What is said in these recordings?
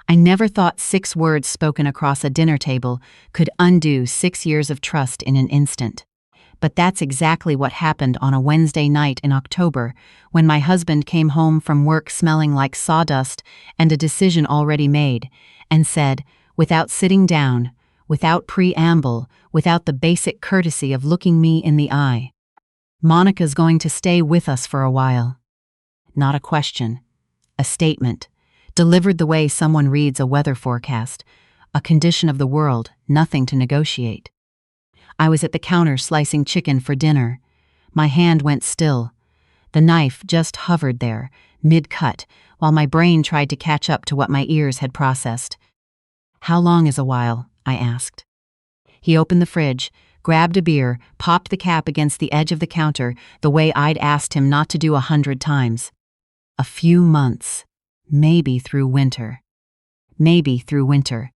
I never thought 6 words spoken across a dinner table could undo 6 years of trust in an instant. But that's exactly what happened on a Wednesday night in October, when my husband came home from work smelling like sawdust and a decision already made, and said, without sitting down, without preamble, without the basic courtesy of looking me in the eye, "Monica's going to stay with us for a while." Not a question, a statement, delivered the way someone reads a weather forecast, a condition of the world, nothing to negotiate. I was at the counter slicing chicken for dinner. My hand went still. The knife just hovered there, mid-cut, while my brain tried to catch up to what my ears had processed. "How long is a while?" I asked. He opened the fridge, grabbed a beer, popped the cap against the edge of the counter the way I'd asked him not to do 100 times. "A few months. Maybe through winter." Maybe through winter.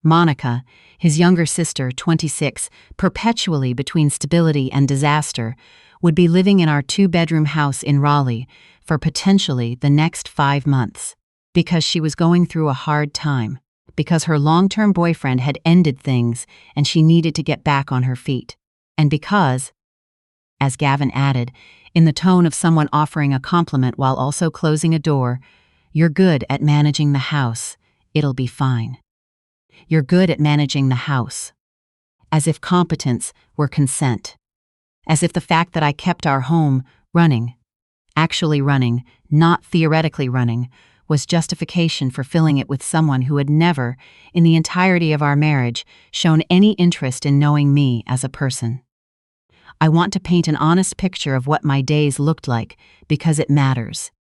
Monica, his younger sister, 26, perpetually between stability and disaster, would be living in our 2-bedroom house in Raleigh for potentially the next 5 months, because she was going through a hard time, because her long-term boyfriend had ended things and she needed to get back on her feet, and because, as Gavin added, in the tone of someone offering a compliment while also closing a door, "You're good at managing the house. It'll be fine. You're good at managing the house." As if competence were consent. As if the fact that I kept our home running, actually running, not theoretically running, was justification for filling it with someone who had never, in the entirety of our marriage, shown any interest in knowing me as a person. I want to paint an honest picture of what my days looked like, because it matters.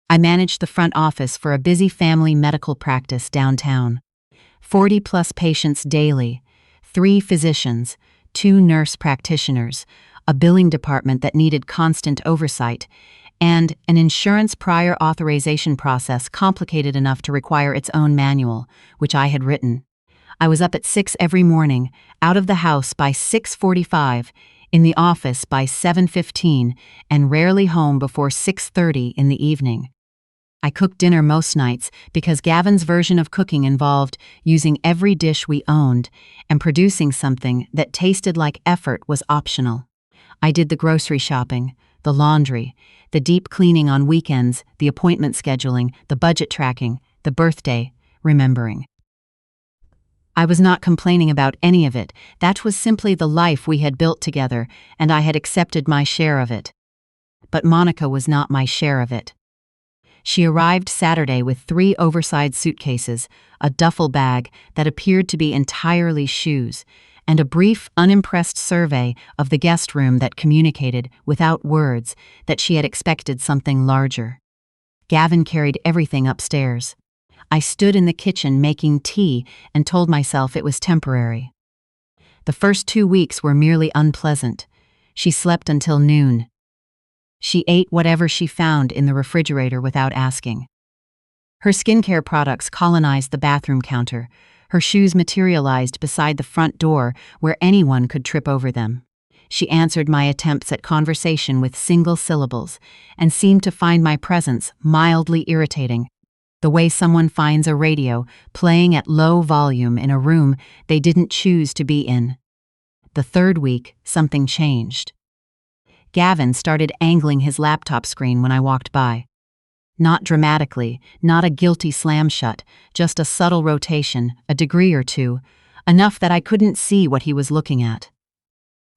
I managed the front office for a busy family medical practice downtown. 40-plus patients daily, 3 physicians, 2 nurse practitioners, a billing department that needed constant oversight, and an insurance prior authorization process complicated enough to require its own manual, which I had written. I was up at 6 every morning, out of the house by 6:45, in the office by 7:15, and rarely home before 6:30 in the evening. I cooked dinner most nights because Gavin's version of cooking involved using every dish we owned, and producing something that tasted like effort was optional. I did the grocery shopping, the laundry, the deep cleaning on weekends, the appointment scheduling, the budget tracking, the birthday remembering. I was not complaining about any of it. That was simply the life we had built together, and I had accepted my share of it. But Monica was not my share of it. She arrived Saturday with 3 oversized suitcases, a duffel bag that appeared to be entirely shoes, and a brief, unimpressed survey of the guest room that communicated, without words, that she had expected something larger. Gavin carried everything upstairs. I stood in the kitchen making tea and told myself it was temporary. The first 2 weeks were merely unpleasant. She slept until noon. She ate whatever she found in the refrigerator without asking. Her skincare products colonized the bathroom counter. Her shoes materialized beside the front door where anyone could trip over them. She answered my attempts at conversation with single syllables and seemed to find my presence mildly irritating, the way someone finds a radio playing at low volume in a room they didn't choose to be in. The 3rd week, something changed. Gavin started angling his laptop screen when I walked by. Not dramatically, not a guilty slam shut, just a subtle rotation, a degree or two, enough that I couldn't see what he was looking at.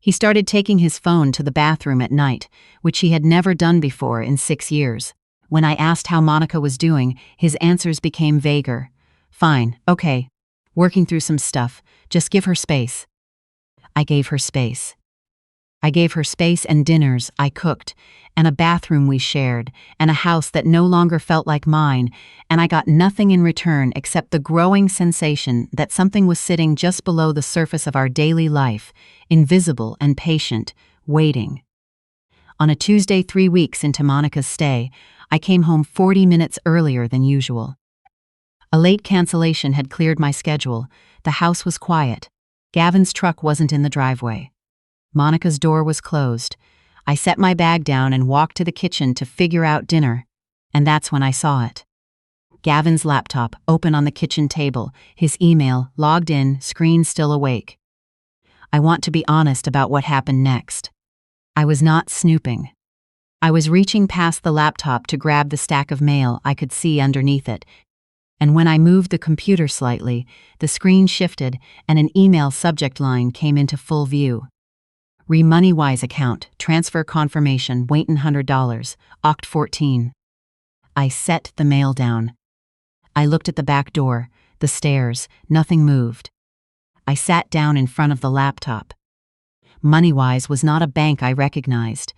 He started taking his phone to the bathroom at night, which he had never done before in 6 years. When I asked how Monica was doing, his answers became vaguer. "Fine, okay. Working through some stuff. Just give her space." I gave her space. I gave her space and dinners I cooked, and a bathroom we shared, and a house that no longer felt like mine, and I got nothing in return except the growing sensation that something was sitting just below the surface of our daily life, invisible and patient, waiting. On a Tuesday 3 weeks into Monica's stay, I came home 40 minutes earlier than usual. A late cancellation had cleared my schedule. The house was quiet. Gavin's truck wasn't in the driveway. Monica's door was closed. I set my bag down and walked to the kitchen to figure out dinner, and that's when I saw it. Gavin's laptop open on the kitchen table, his email logged in, screen still awake. I want to be honest about what happened next. I was not snooping. I was reaching past the laptop to grab the stack of mail I could see underneath it, and when I moved the computer slightly, the screen shifted and an email subject line came into full view. Re-Moneywise account, transfer confirmation, waitin' $100, Oct 14. I set the mail down. I looked at the back door, the stairs, nothing moved. I sat down in front of the laptop. Moneywise was not a bank I recognized.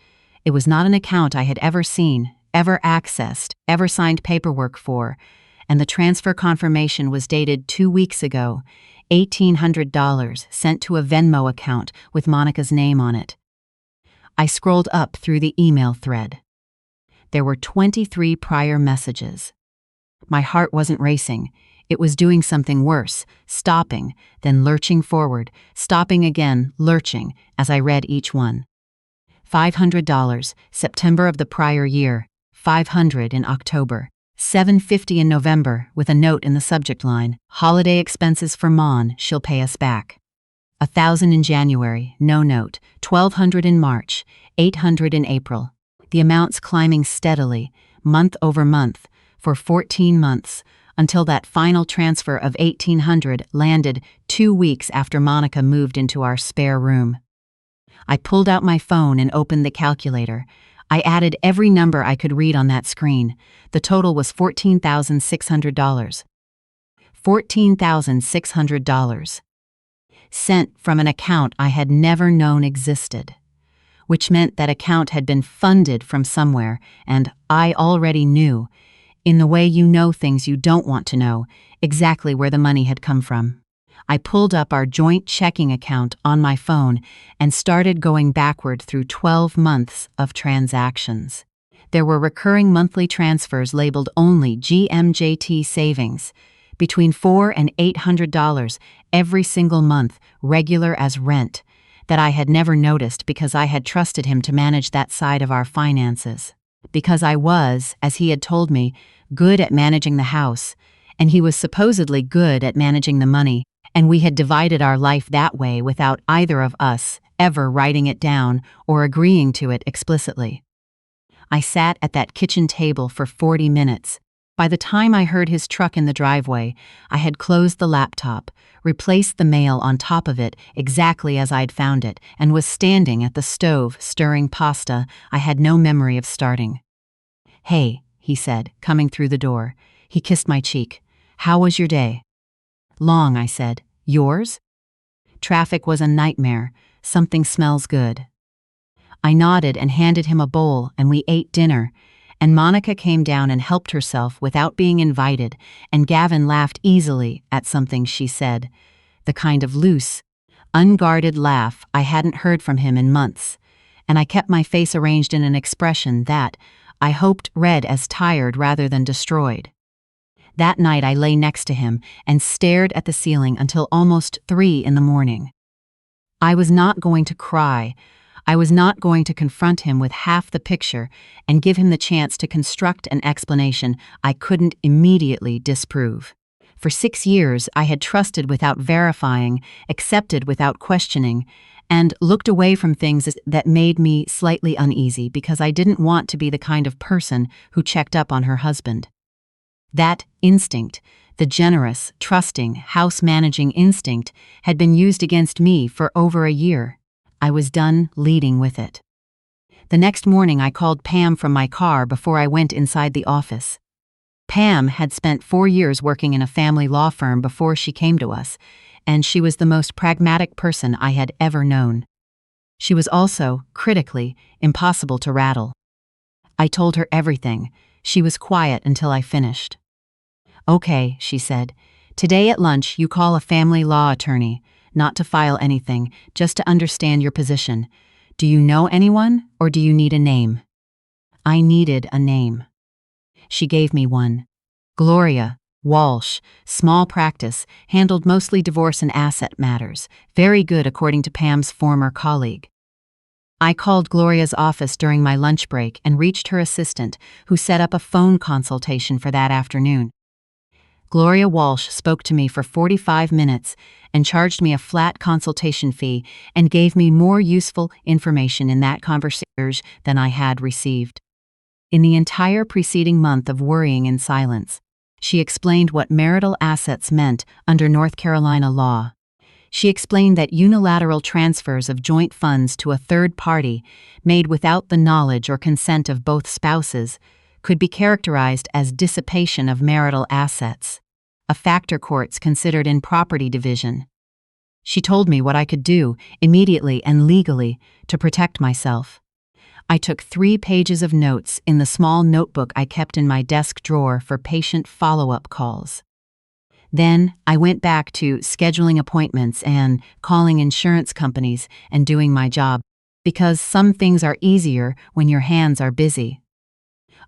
It was not an account I had ever seen, ever accessed, ever signed paperwork for, and the transfer confirmation was dated 2 weeks ago, $1,800 sent to a Venmo account with Monica's name on it. I scrolled up through the email thread. There were 23 prior messages. My heart wasn't racing. It was doing something worse, stopping, then lurching forward, stopping again, lurching, as I read each one. $500, September of the prior year, $500 in October, $750 in November, with a note in the subject line, holiday expenses for Mon, she'll pay us back. $1,000 in January, no note, $1,200 in March, $800 in April. The amounts climbing steadily, month over month, for 14 months, until that final transfer of $1,800 landed 2 weeks after Monica moved into our spare room. I pulled out my phone and opened the calculator. I added every number I could read on that screen. The total was $14,600. $14,600. Sent from an account I had never known existed, which meant that account had been funded from somewhere, and I already knew, in the way you know things you don't want to know, exactly where the money had come from. I pulled up our joint checking account on my phone and started going backward through 12 months of transactions. There were recurring monthly transfers labeled only GMJT savings, between $400 and $800 every single month, regular as rent, that I had never noticed because I had trusted him to manage that side of our finances. Because I was, as he had told me, good at managing the house, and he was supposedly good at managing the money, and we had divided our life that way without either of us ever writing it down or agreeing to it explicitly. I sat at that kitchen table for 40 minutes. By the time I heard his truck in the driveway, I had closed the laptop, replaced the mail on top of it exactly as I'd found it, and was standing at the stove stirring pasta I had no memory of starting. "Hey," he said, coming through the door. He kissed my cheek. "How was your day?" "Long," I said. "Yours?" "Traffic was a nightmare. Something smells good." I nodded and handed him a bowl, and we ate dinner, and Monica came down and helped herself without being invited, and Gavin laughed easily at something she said, the kind of loose, unguarded laugh I hadn't heard from him in months, and I kept my face arranged in an expression that, I hoped, read as tired rather than destroyed. That night I lay next to him and stared at the ceiling until almost 3 in the morning. I was not going to cry. I was not going to confront him with half the picture and give him the chance to construct an explanation I couldn't immediately disprove. For 6 years I had trusted without verifying, accepted without questioning, and looked away from things that made me slightly uneasy because I didn't want to be the kind of person who checked up on her husband. That instinct, the generous, trusting, house-managing instinct, had been used against me for over a year. I was done leading with it. The next morning I called Pam from my car before I went inside the office. Pam had spent 4 years working in a family law firm before she came to us, and she was the most pragmatic person I had ever known. She was also, critically, impossible to rattle. I told her everything. She was quiet until I finished. "Okay," she said. "Today at lunch you call a family law attorney, not to file anything, just to understand your position. Do you know anyone, or do you need a name?" I needed a name. She gave me one. Gloria Walsh, small practice, handled mostly divorce and asset matters, very good according to Pam's former colleague. I called Gloria's office during my lunch break and reached her assistant, who set up a phone consultation for that afternoon. Gloria Walsh spoke to me for 45 minutes and charged me a flat consultation fee and gave me more useful information in that conversation than I had received. In the entire preceding month of worrying in silence, she explained what marital assets meant under North Carolina law. She explained that unilateral transfers of joint funds to a third party, made without the knowledge or consent of both spouses, could be characterized as dissipation of marital assets, a factor courts considered in property division. She told me what I could do, immediately and legally, to protect myself. I took 3 pages of notes in the small notebook I kept in my desk drawer for patient follow-up calls. Then I went back to scheduling appointments and calling insurance companies and doing my job, because some things are easier when your hands are busy.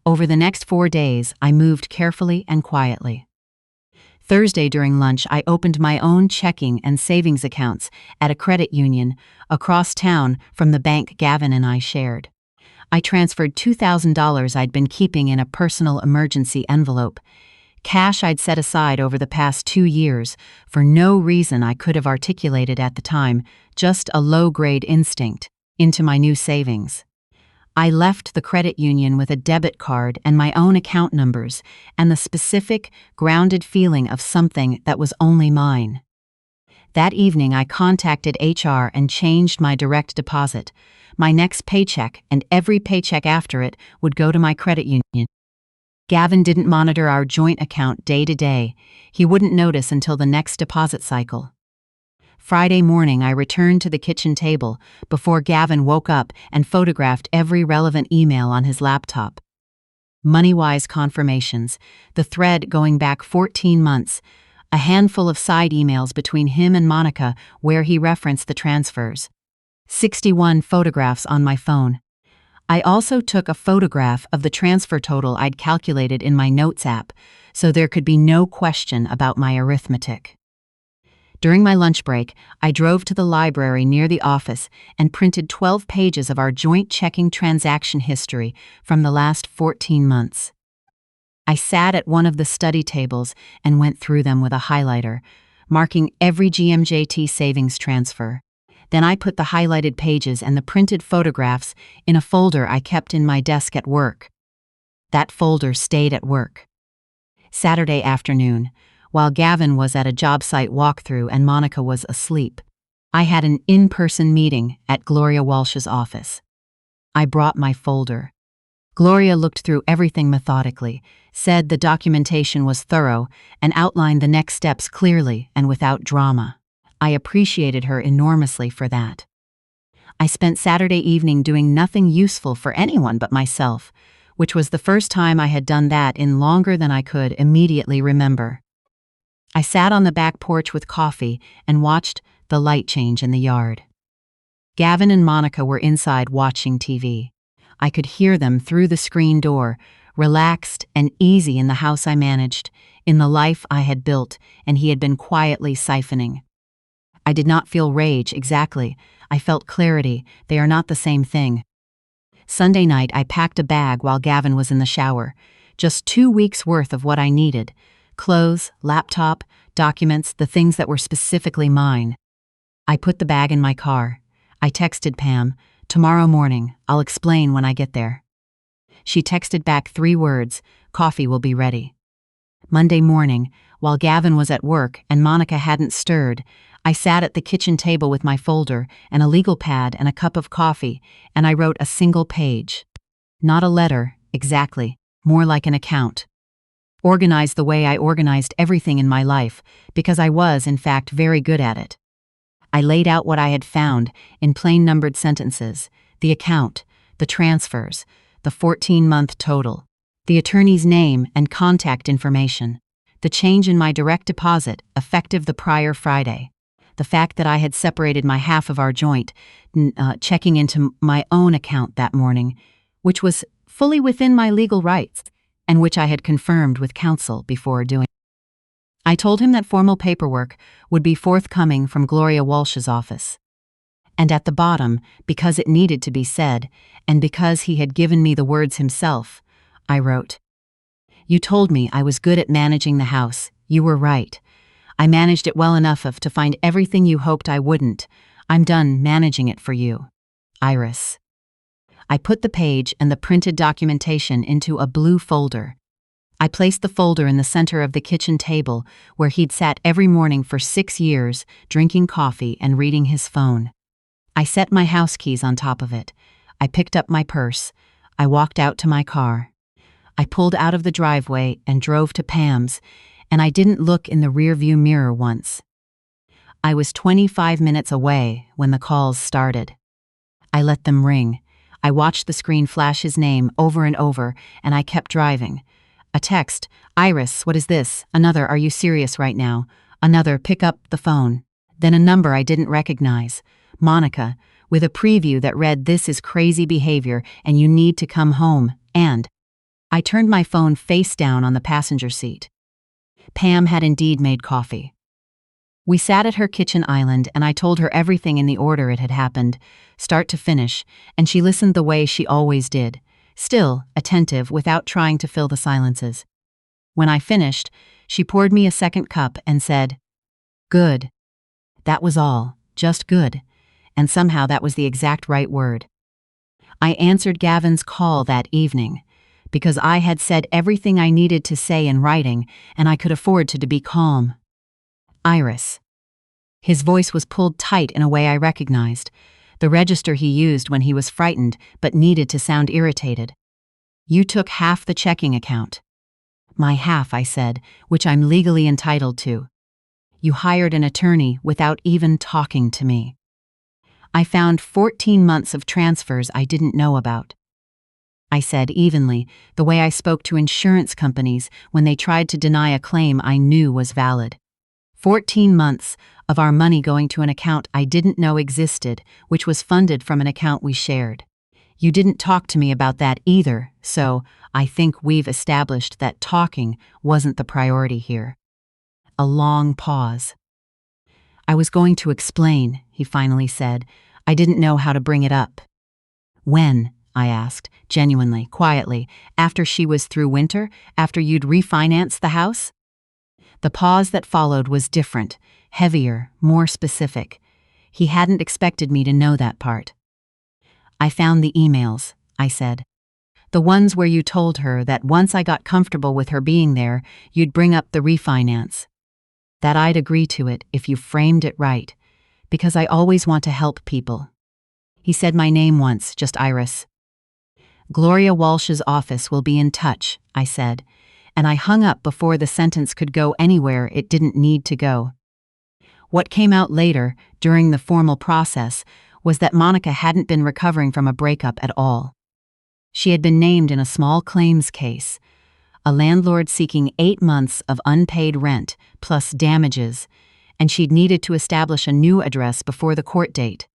Over the next 4 days, I moved carefully and quietly. Thursday during lunch, I opened my own checking and savings accounts at a credit union across town from the bank Gavin and I shared. I transferred $2,000 I'd been keeping in a personal emergency envelope, cash I'd set aside over the past 2 years for no reason I could have articulated at the time, just a low-grade instinct, into my new savings. I left the credit union with a debit card and my own account numbers and the specific, grounded feeling of something that was only mine. That evening, I contacted HR and changed my direct deposit. My next paycheck and every paycheck after it would go to my credit union. Gavin didn't monitor our joint account day to day. He wouldn't notice until the next deposit cycle. Friday morning, I returned to the kitchen table before Gavin woke up and photographed every relevant email on his laptop. MoneyWise confirmations, the thread going back 14 months, a handful of side emails between him and Monica where he referenced the transfers, 61 photographs on my phone. I also took a photograph of the transfer total I'd calculated in my Notes app, so there could be no question about my arithmetic. During my lunch break, I drove to the library near the office and printed 12 pages of our joint checking transaction history from the last 14 months. I sat at one of the study tables and went through them with a highlighter, marking every GMJT savings transfer. Then I put the highlighted pages and the printed photographs in a folder I kept in my desk at work. That folder stayed at work. Saturday afternoon, while Gavin was at a job site walkthrough and Monica was asleep, I had an in-person meeting at Gloria Walsh's office. I brought my folder. Gloria looked through everything methodically, said the documentation was thorough, and outlined the next steps clearly and without drama. I appreciated her enormously for that. I spent Saturday evening doing nothing useful for anyone but myself, which was the first time I had done that in longer than I could immediately remember. I sat on the back porch with coffee and watched the light change in the yard. Gavin and Monica were inside watching TV. I could hear them through the screen door, relaxed and easy in the house I managed, in the life I had built and he had been quietly siphoning. I did not feel rage, exactly. I felt clarity. They are not the same thing. Sunday night, I packed a bag while Gavin was in the shower. Just 2 weeks' worth of what I needed. Clothes, laptop, documents, the things that were specifically mine. I put the bag in my car. I texted Pam, "Tomorrow morning, I'll explain when I get there." She texted back 3 words, "Coffee will be ready." Monday morning, while Gavin was at work and Monica hadn't stirred, I sat at the kitchen table with my folder and a legal pad and a cup of coffee, and I wrote a single page. Not a letter, exactly, more like an account. Organized the way I organized everything in my life, because I was, in fact, very good at it. I laid out what I had found in plain numbered sentences: the account, the transfers, the 14-month total, the attorney's name and contact information, the change in my direct deposit effective the prior Friday, the fact that I had separated my half of our joint, checking into my own account that morning, which was fully within my legal rights, and which I had confirmed with counsel before doing. I told him that formal paperwork would be forthcoming from Gloria Walsh's office. And at the bottom, because it needed to be said, and because he had given me the words himself, I wrote, "You told me I was good at managing the house, You were right. I managed it well enough to find everything you hoped I wouldn't. I'm done managing it for you. Iris. I put the page and the printed documentation into a blue folder. I placed the folder in the center of the kitchen table where he'd sat every morning for 6 years, drinking coffee and reading his phone. I set my house keys on top of it. I picked up my purse. I walked out to my car. I pulled out of the driveway and drove to Pam's, and I didn't look in the rearview mirror once. I was 25 minutes away when the calls started. I let them ring. I watched the screen flash his name over and over, and I kept driving. A text, "Iris, what is this?" Another, "Are you serious right now?" Another, "Pick up the phone." Then a number I didn't recognize, Monica, with a preview that read, "This is crazy behavior and you need to come home," and I turned my phone face down on the passenger seat. Pam had indeed made coffee. We sat at her kitchen island and I told her everything in the order it had happened, start to finish, and she listened the way she always did, still attentive without trying to fill the silences. When I finished, she poured me a second cup and said, "Good." That was all, just good, and somehow that was the exact right word. I answered Gavin's call that evening, because I had said everything I needed to say in writing and I could afford to be calm. "Iris." His voice was pulled tight in a way I recognized, the register he used when he was frightened but needed to sound irritated. "You took half the checking account." "My half," I said, "which I'm legally entitled to." "You hired an attorney without even talking to me." "I found 14 months of transfers I didn't know about." I said evenly, the way I spoke to insurance companies when they tried to deny a claim I knew was valid. 14 months of our money going to an account I didn't know existed, which was funded from an account we shared. You didn't talk to me about that either, so I think we've established that talking wasn't the priority here. A long pause. "I was going to explain," he finally said. "I didn't know how to bring it up." "When?" I asked, genuinely, quietly. "After she was through winter? After you'd refinanced the house?" The pause that followed was different, heavier, more specific. He hadn't expected me to know that part. "I found the emails," I said. "The ones where you told her that once I got comfortable with her being there, you'd bring up the refinance. That I'd agree to it if you framed it right, because I always want to help people." He said my name once, just Iris. "Gloria Walsh's office will be in touch," I said, and I hung up before the sentence could go anywhere it didn't need to go. What came out later, during the formal process, was that Monica hadn't been recovering from a breakup at all. She had been named in a small claims case, a landlord seeking 8 months of unpaid rent plus damages, and she'd needed to establish a new address before the court date.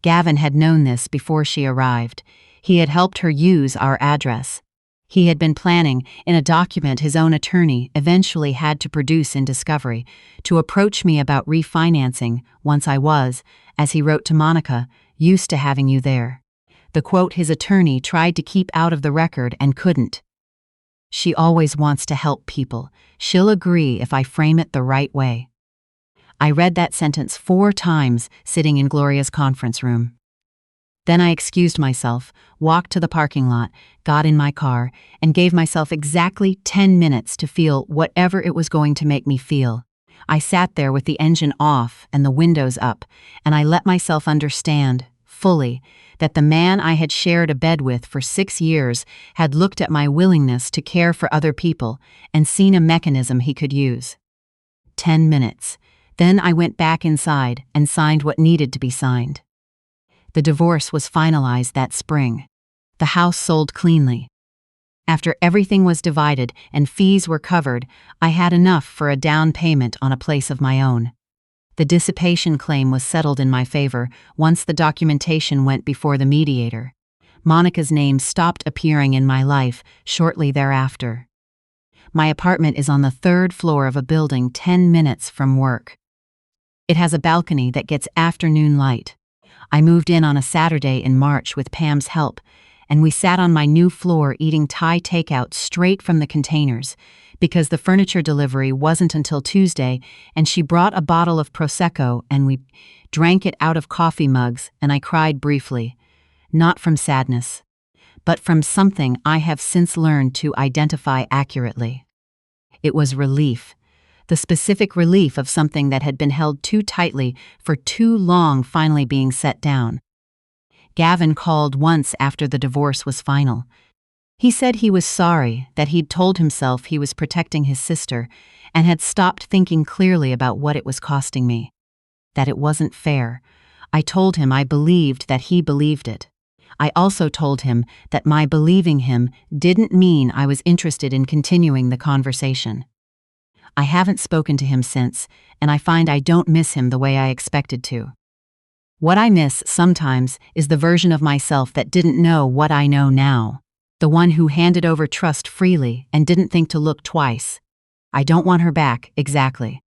Gavin had known this before she arrived. He had helped her use our address. He had been planning, in a document his own attorney eventually had to produce in discovery, to approach me about refinancing once I was, as he wrote to Monica, "used to having you there." The quote his attorney tried to keep out of the record and couldn't. "She always wants to help people. She'll agree if I frame it the right way." I read that sentence 4 times sitting in Gloria's conference room. Then I excused myself, walked to the parking lot, got in my car, and gave myself exactly 10 minutes to feel whatever it was going to make me feel. I sat there with the engine off and the windows up, and I let myself understand, fully, that the man I had shared a bed with for 6 years had looked at my willingness to care for other people and seen a mechanism he could use. 10 minutes. Then I went back inside and signed what needed to be signed. The divorce was finalized that spring. The house sold cleanly. After everything was divided and fees were covered, I had enough for a down payment on a place of my own. The dissipation claim was settled in my favor once the documentation went before the mediator. Monica's name stopped appearing in my life shortly thereafter. My apartment is on the 3rd floor of a building 10 minutes from work. It has a balcony that gets afternoon light. I moved in on a Saturday in March with Pam's help, and we sat on my new floor eating Thai takeout straight from the containers, because the furniture delivery wasn't until Tuesday, and she brought a bottle of Prosecco and we drank it out of coffee mugs, and I cried briefly, not from sadness, but from something I have since learned to identify accurately. It was relief, the specific relief of something that had been held too tightly for too long finally being set down. Gavin called once after the divorce was final. He said he was sorry, that he'd told himself he was protecting his sister and had stopped thinking clearly about what it was costing me. That it wasn't fair. I told him I believed that he believed it. I also told him that my believing him didn't mean I was interested in continuing the conversation. I haven't spoken to him since, and I find I don't miss him the way I expected to. What I miss sometimes is the version of myself that didn't know what I know now, the one who handed over trust freely and didn't think to look twice. I don't want her back, exactly.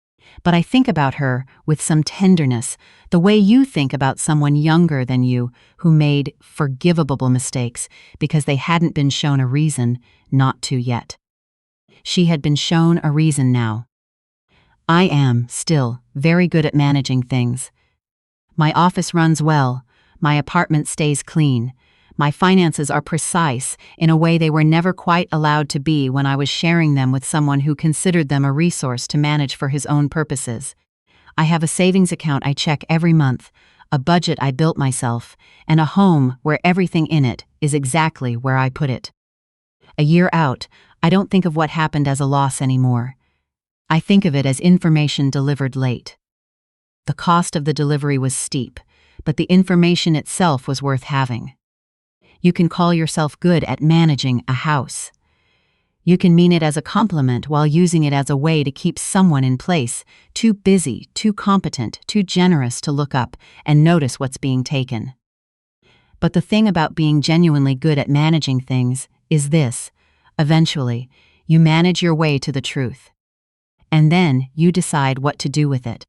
But I think about her with some tenderness, the way you think about someone younger than you who made forgivable mistakes because they hadn't been shown a reason not to yet. She had been shown a reason now. I am, still, very good at managing things. My office runs well, my apartment stays clean, my finances are precise in a way they were never quite allowed to be when I was sharing them with someone who considered them a resource to manage for his own purposes. I have a savings account I check every month, a budget I built myself, and a home where everything in it is exactly where I put it. A year out, I don't think of what happened as a loss anymore. I think of it as information delivered late. The cost of the delivery was steep, but the information itself was worth having. You can call yourself good at managing a house. You can mean it as a compliment while using it as a way to keep someone in place, too busy, too competent, too generous to look up and notice what's being taken. But the thing about being genuinely good at managing things is this: eventually, you manage your way to the truth. And then you decide what to do with it.